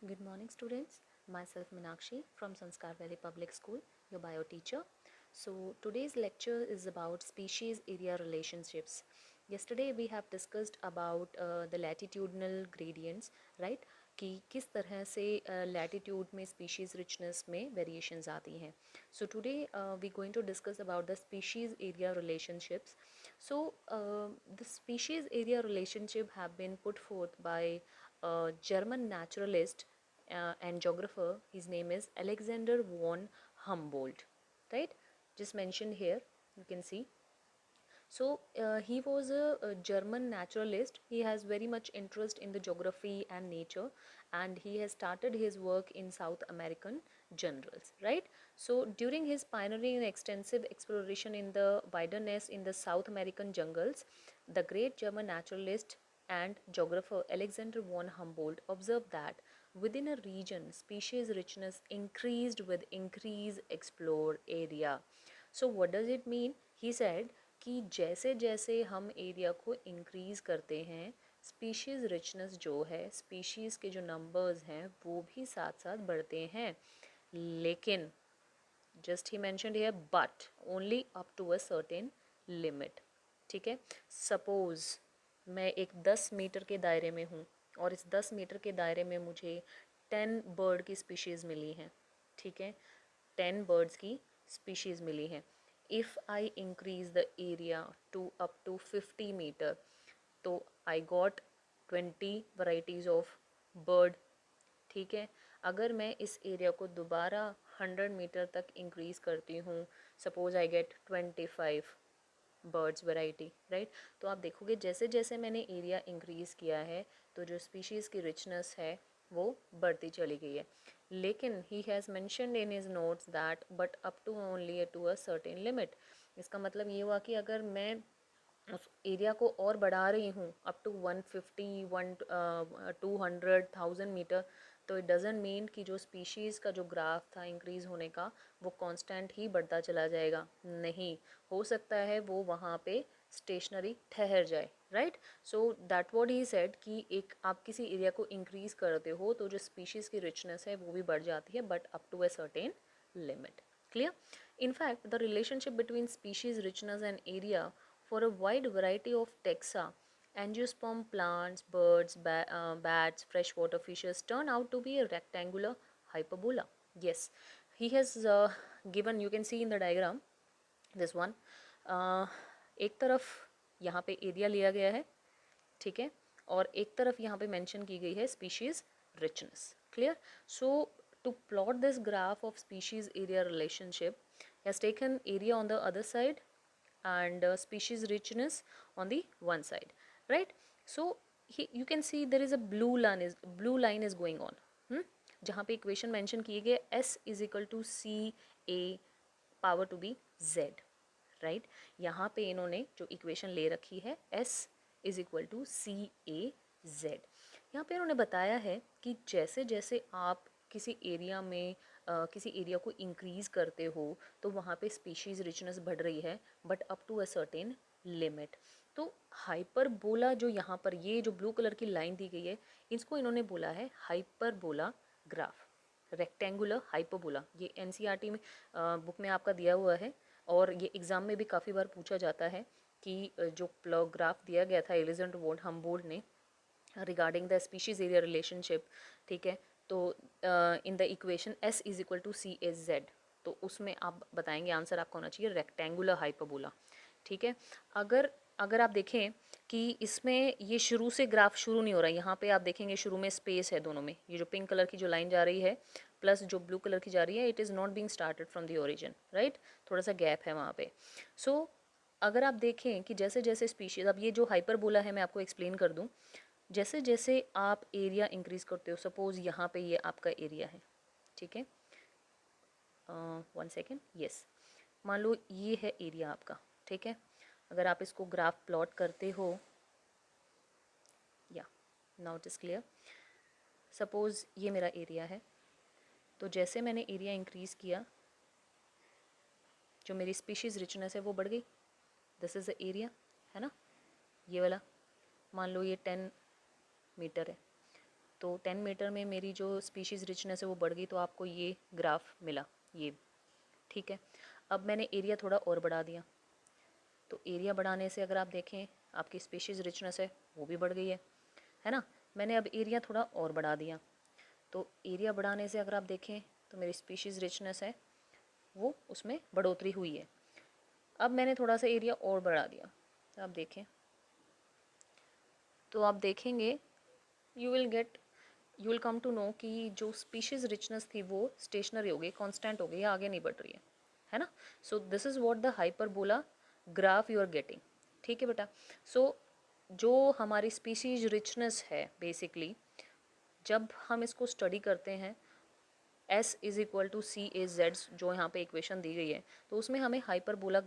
Good morning, students. Myself Minakshi from Sanskar Valley Public School, your bio teacher. So, today's lecture is about species area relationships. Yesterday we have discussed about the latitudinal gradients, right? कि किस तरह से latitude में species richness में variations आती हैं. So today we going to discuss about the species area relationships. So, the species area relationship have been put forth by a German naturalist and geographer. His name is Alexander von Humboldt, right? Just mentioned here, you can see. So he was a German naturalist. He has very much interest in the geography and nature, and he has started his work in South American generals, right? So during his pioneering and extensive exploration in the wilderness in the South American jungles, the great German naturalist and geographer Alexander von Humboldt observed that within a region, species richness increased with increased explored area. So what does it mean? He said कि जैसे जैसे हम area को increase करते हैं, species richness जो है, species के जो नंबर्स हैं वो भी साथ साथ बढ़ते हैं. लेकिन जस्ट ही mentioned here but only up to a certain limit. ठीक है. सपोज़ मैं एक 10 मीटर के दायरे में हूँ और इस 10 मीटर के दायरे में मुझे 10 बर्ड की स्पीशीज़ मिली हैं. ठीक है. 10 बर्ड्स की स्पीशीज़ मिली हैं. If I increase the area to up to 50 meter, तो I got 20 varieties of bird. ठीक है. अगर मैं इस एरिया को दोबारा 100 मीटर तक इंक्रीज़ करती हूँ, suppose I get 25 birds variety, right. तो आप देखोगे जैसे जैसे मैंने एरिया इंक्रीज़ किया है तो जो स्पीशीज़ की रिचनेस है वो बढ़ती चली गई है. लेकिन he has mentioned in his notes that but up to only to a certain limit. इसका मतलब ये हुआ कि अगर मैं उस एरिया को और बढ़ा रही हूँ अप टू 150 200,000 मीटर, तो इट डजेंट मीन कि जो स्पीशीज़ का जो ग्राफ था इंक्रीज़ होने का वो कांस्टेंट ही बढ़ता चला जाएगा. नहीं, हो सकता है वो वहाँ पे स्टेशनरी ठहर जाए, right. So that what he said कि एक आप किसी एरिया को इंक्रीज़ करते हो तो जो स्पीशीज़ की रिचनेस है वो भी बढ़ जाती है, but up to a certain limit. Clear? In fact, the relationship between species richness and area for a wide variety of taxa, angiosperm plants, birds, bats, freshwater fishes turn out to be a rectangular hyperbola. Yes, he has given, you can see in the diagram, this one. एक तरफ यहाँ पे area लिया गया है, ठीक है, और एक तरफ यहाँ पे मेंशन की गई है species richness. Clear? So to plot this graph of species area relationship has taken area on the other side and species richness on the one side, right. So you can see there is a blue line is going on, जहाँ पे equation mention किए गए s is equal to C A power to B z, right. यहाँ पे इन्होंने जो equation ले रखी है s is equal to C A Z. यहाँ पे इन्होंने बताया है कि जैसे जैसे आप किसी एरिया में किसी एरिया को इंक्रीज़ करते हो तो वहाँ पे स्पीशीज़ रिचनेस बढ़ रही है, but up to a certain limit. तो हाइपरबोला जो यहाँ पर ये जो ब्लू कलर की लाइन दी गई है, इसको इन्होंने बोला है हाइपरबोला ग्राफ, रेक्टेंगुलर हाइपरबोला. ये एनसीईआरटी में बुक में आपका दिया हुआ है और ये एग्ज़ाम में भी काफ़ी बार पूछा जाता है कि जो ग्राफ दिया गया था एलिजेंडर वॉन हम्बोल्ट ने regarding the species area relationship, ठीक है, तो in the equation s is equal to C S Z, तो उसमें आप बताएंगे आंसर आपका होना चाहिए रेक्टेंगुलर हाइपरबोला. ठीक है. अगर अगर आप देखें कि इसमें ये शुरू से ग्राफ शुरू नहीं हो रहा है, यहाँ पे आप देखेंगे शुरू में स्पेस है दोनों में, ये जो पिंक कलर की जो लाइन जा रही है प्लस जो ब्लू कलर की जा रही है, it is not being started from the origin, right. थोड़ा सा गैप है वहाँ पे. सो अगर आप देखें कि जैसे जैसे स्पीशीज़, अब ये जो हाइपरबोला है मैं आपको एक्सप्लेन कर दूँ. जैसे जैसे आप एरिया इंक्रीज़ करते हो, सपोज़ यहाँ पे ये आपका एरिया है, ठीक है, 1 सेकेंड, यस, मान लो ये है एरिया आपका, ठीक है. अगर आप इसको ग्राफ प्लॉट करते हो, या now it is clear. Suppose ये मेरा एरिया है, तो जैसे मैंने एरिया इंक्रीज़ किया जो मेरी स्पीशीज़ रिचनेस है वो बढ़ गई. दिस इज़ द एरिया, है ना, ये वाला. मान लो ये 10 मीटर है, तो 10 मीटर में मेरी जो स्पीशीज़ रिचनेस है वो बढ़ गई, तो आपको ये ग्राफ मिला ये, ठीक है। अब मैंने एरिया थोड़ा और बढ़ा दिया, तो एरिया बढ़ाने से अगर आप देखें आपकी स्पीशीज़ रिचनेस है वो भी बढ़ गई है ना। मैंने अब एरिया थोड़ा और बढ़ा दिया, तो एरिया बढ़ाने से अगर आप देखें तो मेरी स्पीशीज़ रिचनेस है वो उसमें बढ़ोतरी हुई है। अब मैंने थोड़ा सा एरिया और बढ़ा दिया, तो आप देखें, तो आप देखेंगे you will come to know कि जो स्पीशीज़ रिचनेस थी वो स्टेशनरी हो गई, कांस्टेंट हो गई, आगे नहीं बढ़ रही है ना। So this is what the hyperbola graph you are getting, ठीक है बेटा। सो जो हमारी स्पीशीज रिचनेस है बेसिकली, जब हम इसको स्टडी करते हैं S is equal to C A Z, जो यहाँ पे इक्वेशन दी गई है, तो उसमें हमें हाइपरबोला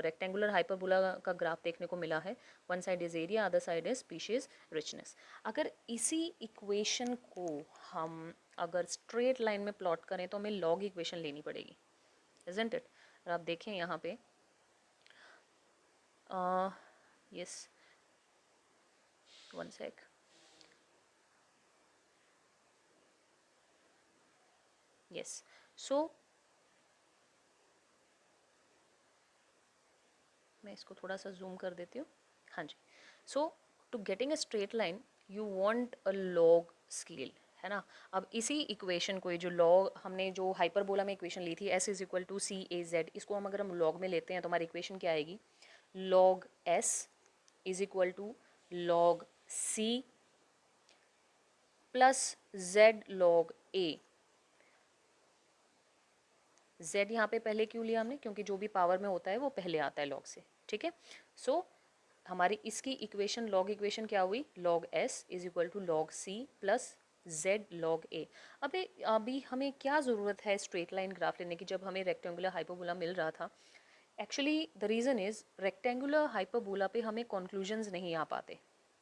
रेक्टेंगुलर हाइपरबोला का ग्राफ देखने को मिला है। One side is area, other side is species richness. अगर इसी इक्वेशन को हम अगर स्ट्रेट लाइन में प्लॉट करें तो हमें लॉग इक्वेशन लेनी पड़ेगी, इज़न्ट इट। और आप देखें यहाँ पे yes, one sec, yes, so मैं इसको थोड़ा सा जूम कर देती हूँ, हाँ जी। So to getting a straight line you want a log scale, है ना। अब इसी इक्वेशन को, ये जो लॉग हमने जो हाइपरबोला में इक्वेशन ली थी S is equal to C A Z, इसको हम अगर हम लॉग में लेते हैं तो हमारी इक्वेशन क्या आएगी, log S is equal to log C plus Z log A। Z यहाँ पे पहले क्यों लिया हमने, क्योंकि जो भी पावर में होता है वो पहले आता है लॉग से, ठीक है। सो हमारी इसकी इक्वेशन, लॉग इक्वेशन क्या हुई, log S is equal to log C plus Z log A। अभी हमें क्या ज़रूरत है स्ट्रेट लाइन ग्राफ लेने की जब हमें रेक्टेंगुलर हाइपरबोला मिल रहा था। Actually the reason is rectangular hyperbola पे हमें कंक्लूजन्स नहीं आ पाते,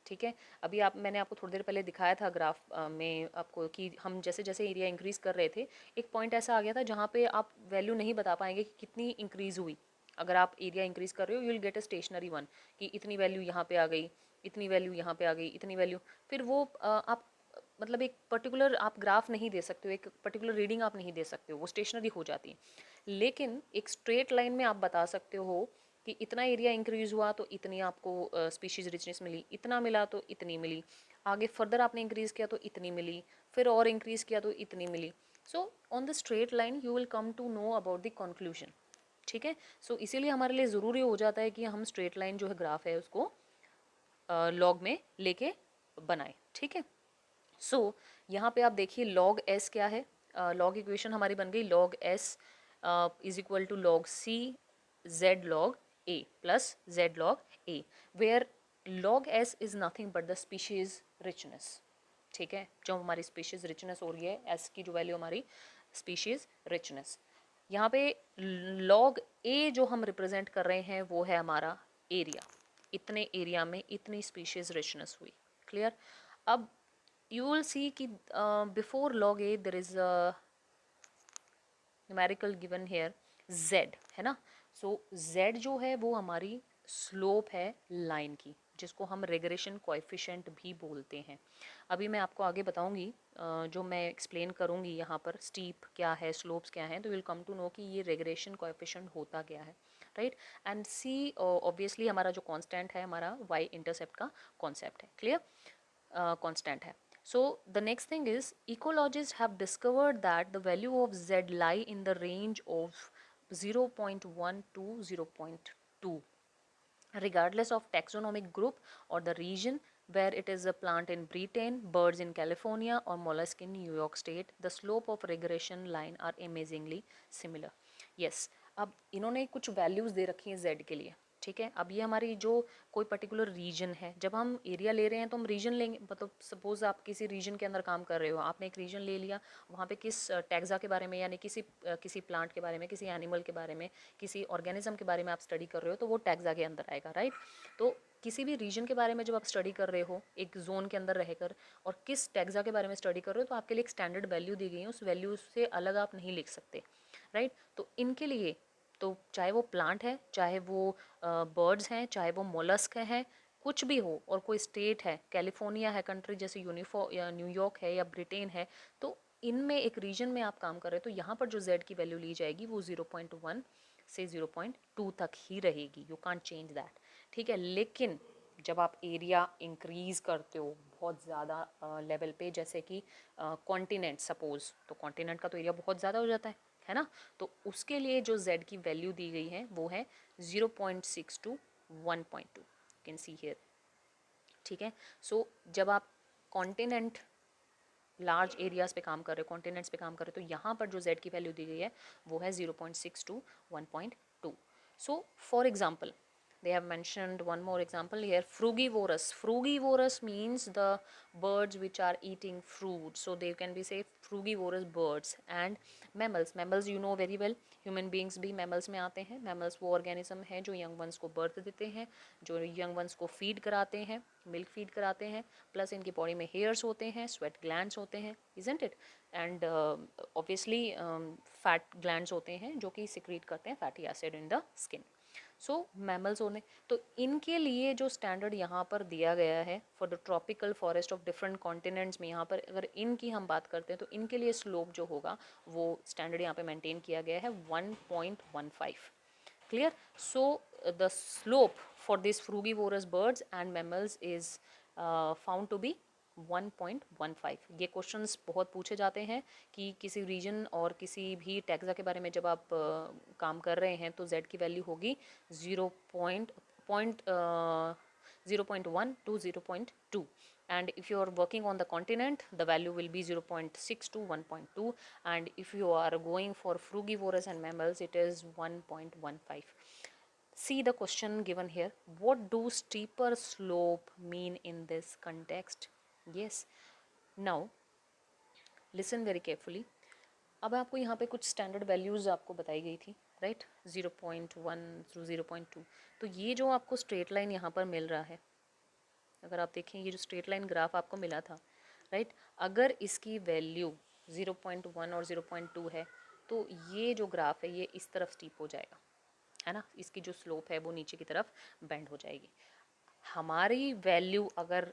ठीक है। अभी मैंने आपको थोड़ी देर पहले दिखाया था ग्राफ में आपको कि हम जैसे जैसे एरिया इंक्रीज़ कर रहे थे, एक पॉइंट ऐसा आ गया था जहाँ पे आप वैल्यू नहीं बता पाएंगे कि कितनी इंक्रीज़ हुई। अगर आप एरिया इंक्रीज़ कर रहे हो you will get a stationary one, कि इतनी वैल्यू यहाँ पे आ गई, इतनी वैल्यू यहाँ पे आ गई, इतनी वैल्यू, फिर वो आप मतलब एक पर्टिकुलर आप ग्राफ नहीं दे सकते हो, एक पर्टिकुलर रीडिंग आप नहीं दे सकते हो, वो स्टेशनरी हो जाती है। लेकिन एक स्ट्रेट लाइन में आप बता सकते हो कि इतना एरिया इंक्रीज़ हुआ तो इतनी आपको स्पीशीज़ रिचनेस मिली, इतना मिला तो इतनी मिली, आगे फर्दर आपने इंक्रीज़ किया तो इतनी मिली, फिर और इंक्रीज़ किया तो इतनी मिली। So on the straight line you will come to know about the conclusion, ठीक है। सो इसीलिए हमारे लिए ज़रूरी हो जाता है कि हम स्ट्रेट लाइन जो है ग्राफ है उसको लॉग में लेके बनाएं, ठीक है। सो यहाँ पे आप देखिए लॉग एस क्या है, लॉग इक्वेशन हमारी बन गई log S is equal to log C Z log A plus Z log A, where log S is nothing but the species richness, ठीक है। जो हमारी स्पीशीज रिचनेस हो रही है, एस की जो वैल्यू हमारी स्पीशीज रिचनेस, यहाँ पे लॉग ए जो हम रिप्रेजेंट कर रहे हैं वो है हमारा एरिया, इतने एरिया में इतनी स्पीशीज रिचनेस हुई, क्लियर। अब you will see कि before log a there is a numerical given here z, है ना। so z जो है वो हमारी स्लोप है लाइन की, जिसको हम रेग्रेशन कोएफिशिएंट भी बोलते हैं। अभी मैं आपको आगे बताऊंगी, जो मैं एक्सप्लेन करूंगी यहाँ पर स्टीप क्या है, स्लोप्स क्या हैं, तो विल कम टू नो कि ये रेग्रेशन कोएफिशिएंट होता क्या है, राइट। एंड सी ऑब्वियसली हमारा जो कांस्टेंट है हमारा y इंटरसेप्ट का कॉन्सेप्ट है, क्लियर, कांस्टेंट है। So the next thing is ecologists have discovered that the value of z lie in the range of 0.1 to 0.2 regardless of taxonomic group or the region, where it is a plant in Britain, birds in California or mollusk in New York state. The slope of regression line are amazingly similar. Yes, अब इन्होंने कुछ values दे रखी हैं z के लिए, ठीक है। अब ये हमारी जो कोई पर्टिकुलर रीजन है, जब हम एरिया ले रहे हैं तो हम रीजन लेंगे, मतलब सपोज आप किसी रीजन के अंदर काम कर रहे हो, आपने एक रीजन ले लिया, वहाँ पे किस टैक्सा के बारे में यानी किसी प्लांट के बारे में, किसी एनिमल के बारे में, किसी ऑर्गेनिज्म के बारे में आप स्टडी कर रहे हो, तो वो टैक्सा के अंदर आएगा, राइट। तो किसी भी रीजन के बारे में जब आप स्टडी कर रहे हो एक जोन के अंदर रहकर, और किस टैक्सा के बारे में स्टडी कर रहे हो, तो आपके लिए एक स्टैंडर्ड वैल्यू दी गई है, उस वैल्यू से अलग आप नहीं लिख सकते, राइट। तो इनके लिए, तो चाहे वो प्लांट है, चाहे वो बर्ड्स हैं, चाहे वो मोलस्क हैं, कुछ भी हो, और कोई स्टेट है, कैलिफोर्निया है कंट्री जैसे या न्यूयॉर्क है या ब्रिटेन है, तो इनमें एक रीजन में आप काम कर रहे हो, तो यहाँ पर जो z की वैल्यू ली जाएगी वो 0.1 से 0.2 तक ही रहेगी, यू कांट चेंज दैट, ठीक है। लेकिन जब आप एरिया इंक्रीज करते हो बहुत ज़्यादा लेवल पे, जैसे कि कॉन्टिनेंट सपोज, तो कॉन्टिनेंट का तो एरिया बहुत ज़्यादा हो जाता है ना, तो उसके लिए जो z की वैल्यू दी गई है वो है 0.6 टू 1.2, कैन सी हियर, ठीक है। सो जब आप कॉन्टिनेंट लार्ज एरियाज पे काम कर रहे हो, कॉन्टिनेंट्स पे काम कर रहे हो, तो यहाँ पर जो z की वैल्यू दी गई है वो है 0.6 to 1.2। So for example they have mentioned one more example here, frugivorous. Frugivorous means the birds which are eating fruit, so they can be say frugivorous birds. And mammals you know very well, human beings भी mammals में आते हैं। mammals वो organism है जो young ones को birth देते हैं, जो young ones को feed कराते हैं, milk feed कराते हैं, plus इनकी body में hairs होते हैं, sweat glands होते हैं, isn't it? and obviously fat glands होते हैं जो कि secrete करते हैं fatty acid in the skin. So mammals होने, तो इनके लिए जो स्टैंडर्ड यहाँ पर दिया गया है for the tropical forest of different continents में, यहाँ पर अगर इनकी हम बात करते हैं तो इनके लिए स्लोप जो होगा वो स्टैंडर्ड यहाँ पे मेंटेन किया गया है 1.15, clear. So the slope for this frugivorous birds and mammals is found to be 1.15। ये क्वेश्चंस बहुत पूछे जाते हैं कि किसी रीजन और किसी भी टैक्सा के बारे में जब आप काम कर रहे हैं तो z की वैल्यू होगी 0.1 to 0.2, and if you are working on the continent the value will be 0.6 to 1.2, and if you are going for frugivorous and mammals it is 1.15. See the question given here, what do steeper slope mean in this context? Yes, now listen very carefully. अब आपको यहाँ पे कुछ standard values आपको बताई गई थी, right, 0.1 through 0.2। तो ये जो आपको स्ट्रेट लाइन यहाँ पर मिल रहा है, अगर आप देखें ये जो स्ट्रेट लाइन ग्राफ आपको मिला था, राइट, अगर इसकी वैल्यू 0.1 और 0.2 है तो ये जो ग्राफ है ये इस तरफ स्टीप हो जाएगा, है ना, इसकी जो स्लोप है वो नीचे की तरफ बेंड हो जाएगी। हमारी वैल्यू अगर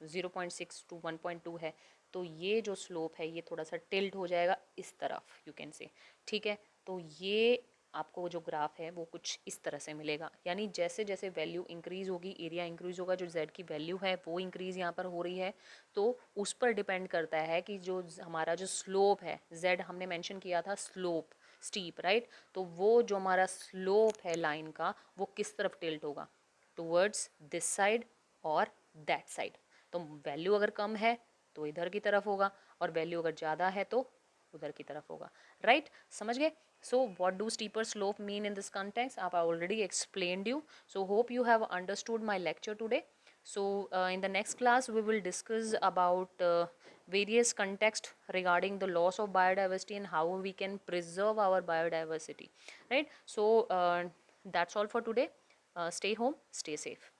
0.6 टू 1.2 है तो ये जो स्लोप है ये थोड़ा सा टिल्ट हो जाएगा इस तरफ, यू कैन से, ठीक है। तो ये आपको जो ग्राफ है वो कुछ इस तरह से मिलेगा, यानी जैसे जैसे वैल्यू इंक्रीज होगी, एरिया इंक्रीज होगा, जो z की वैल्यू है वो इंक्रीज यहाँ पर हो रही है, तो उस पर डिपेंड करता है कि जो हमारा जो स्लोप है, z हमने मेंशन किया था स्लोप स्टीप, राइट, तो वो जो हमारा स्लोप है लाइन का वो किस तरफ टिल्ट होगा, टूवर्ड्स दिस साइड और दैट साइड। तो वैल्यू अगर कम है तो इधर की तरफ होगा, और वैल्यू अगर ज़्यादा है तो उधर की तरफ होगा, राइट, समझ गए। So what do steeper slope mean in this context, आप already explained you, so hope you have understood my lecture today. So in the next class we will discuss about various context regarding the loss of biodiversity and how we can preserve our biodiversity, right. So that's all for today. Stay home, stay safe.